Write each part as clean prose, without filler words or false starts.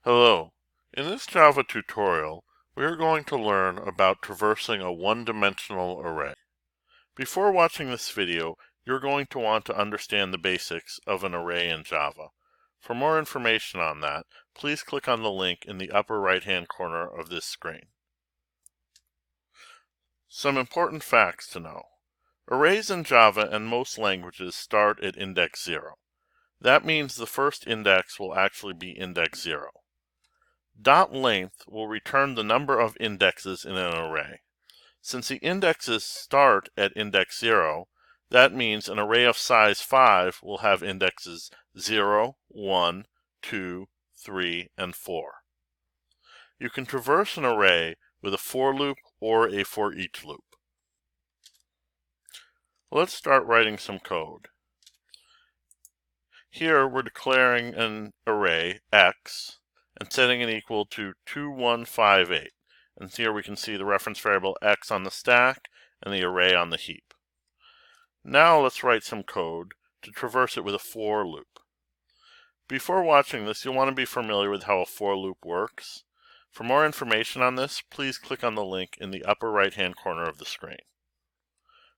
Hello. In this Java tutorial, we are going to learn about traversing a one-dimensional array. Before watching this video, you're going to want to understand the basics of an array in Java. For more information on that, please click on the link in the upper right-hand corner of this screen. Some important facts to know. Arrays in Java and most languages start at index 0. That means the first index will actually be index 0. Dot length will return the number of indexes in an array. Since the indexes start at index 0, that means an array of size 5 will have indexes 0, 1, 2, 3, and 4. You can traverse an array with a for loop or a for each loop. Let's start writing some code. Here we're declaring an array x and setting it equal to 2158. And here we can see the reference variable x on the stack and the array on the heap. Now let's write some code to traverse it with a for loop. Before watching this, you'll want to be familiar with how a for loop works. For more information on this, please click on the link in the upper right-hand corner of the screen.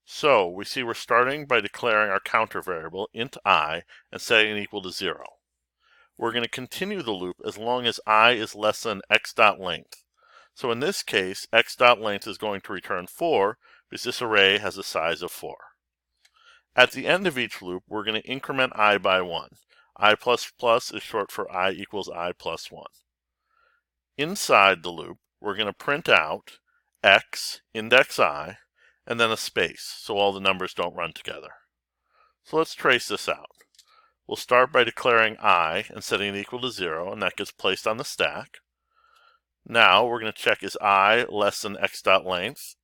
So we see we're starting by declaring our counter variable int I and setting it equal to 0. We're going to continue the loop as long as I is less than x.length. So in this case, x.length is going to return 4 because this array has a size of 4. At the end of each loop, we're going to increment I by 1. I++ is short for I equals I plus 1. Inside the loop, we're going to print out x index I and then a space so all the numbers don't run together. So let's trace this out. We'll start by declaring I and setting it equal to 0, and that gets placed on the stack. Now we're going to check is I less than x.length.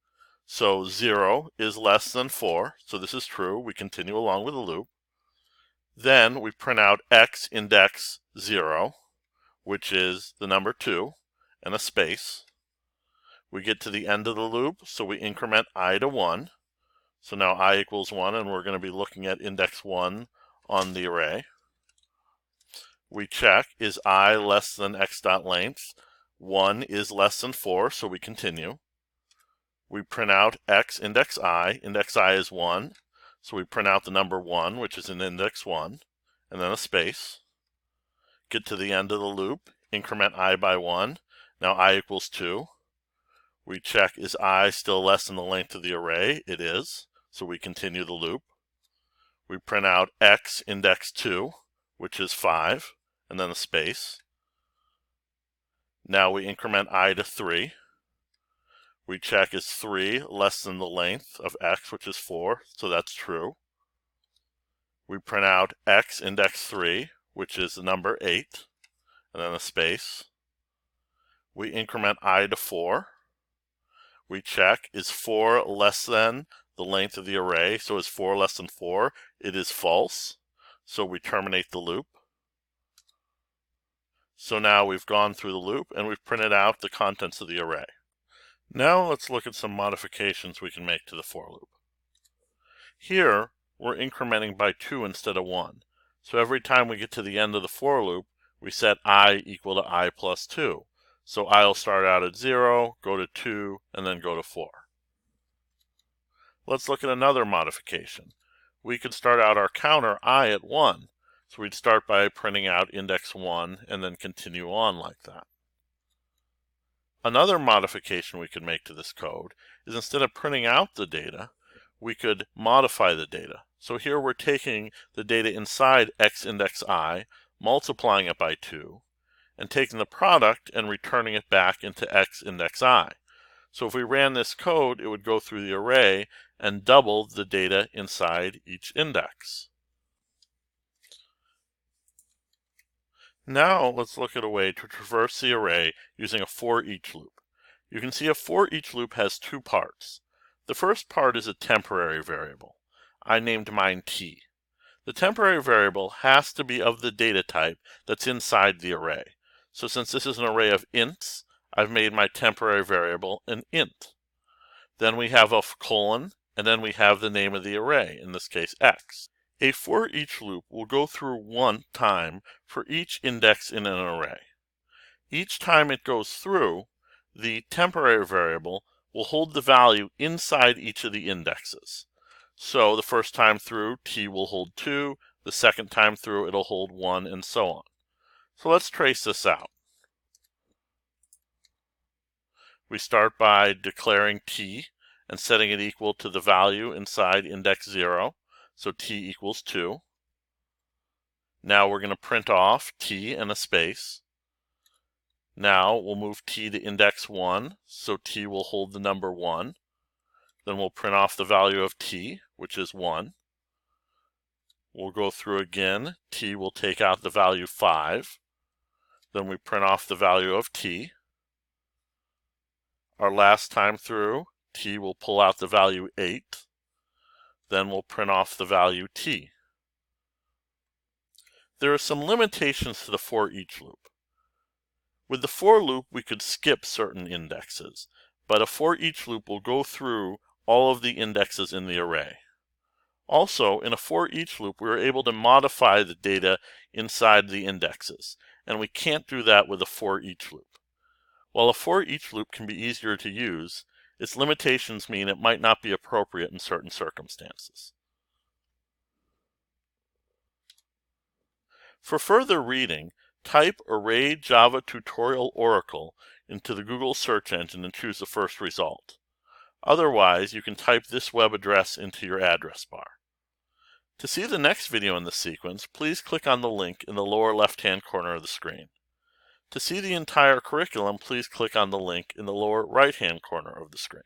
So 0 is less than 4, so this is true. We continue along with the loop. Then we print out x index 0, which is the number 2, and a space. We get to the end of the loop, so we increment I to 1. So now I equals 1, and we're going to be looking at index 1 on the array. We check, is I less than x.length? 1 is less than 4, so we continue. We print out x index I is 1, so we print out the number 1, which is in index 1, and then a space. Get to the end of the loop, increment I by 1, now I equals 2. We check, is I still less than the length of the array? It is, so we continue the loop. We print out x index 2, which is 5, and then a space. Now we increment I to 3. We check, is 3 less than the length of x, which is 4, so that's true. We print out x index 3, which is the number 8, and then a space. We increment I to 4. We check, is 4 less than the length of the array? So is 4 less than 4? It is false. So we terminate the loop. So now we've gone through the loop and we've printed out the contents of the array. Now let's look at some modifications we can make to the for loop. Here, we're incrementing by 2 instead of 1. So every time we get to the end of the for loop, we set I equal to I plus 2. So I'll start out at 0, go to 2, and then go to 4. Let's look at another modification. We could start out our counter I at 1. So we'd start by printing out index 1 and then continue on like that. Another modification we could make to this code is instead of printing out the data, we could modify the data. So here we're taking the data inside x index I, multiplying it by 2, and taking the product and returning it back into x index I. So if we ran this code, it would go through the array and double the data inside each index. Now let's look at a way to traverse the array using a for each loop. You can see a for each loop has 2 parts. The first part is a temporary variable. I named mine t. The temporary variable has to be of the data type that's inside the array. So since this is an array of ints, I've made my temporary variable an int. Then we have a colon, and then we have the name of the array, in this case x. A for each loop will go through one time for each index in an array. Each time it goes through, the temporary variable will hold the value inside each of the indexes. So the first time through, t will hold 2, the second time through it'll hold 1, and so on. So let's trace this out. We start by declaring t and setting it equal to the value inside index 0, so t equals 2. Now we're going to print off t and a space. Now we'll move t to index 1, so t will hold the number 1. Then we'll print off the value of t, which is 1. We'll go through again. T will take out the value 5. Then we print off the value of t. Our last time through, t will pull out the value 8. Then we'll print off the value t. There are some limitations to the for each loop. With the for loop, we could skip certain indexes, but a for each loop will go through all of the indexes in the array. Also, in a for each loop, we are able to modify the data inside the indexes, and we can't do that with a for each loop. While a for each loop can be easier to use, its limitations mean it might not be appropriate in certain circumstances. For further reading, type Array Java Tutorial Oracle into the Google search engine and choose the first result. Otherwise, you can type this web address into your address bar. To see the next video in this sequence, please click on the link in the lower left-hand corner of the screen. To see the entire curriculum, please click on the link in the lower right-hand corner of the screen.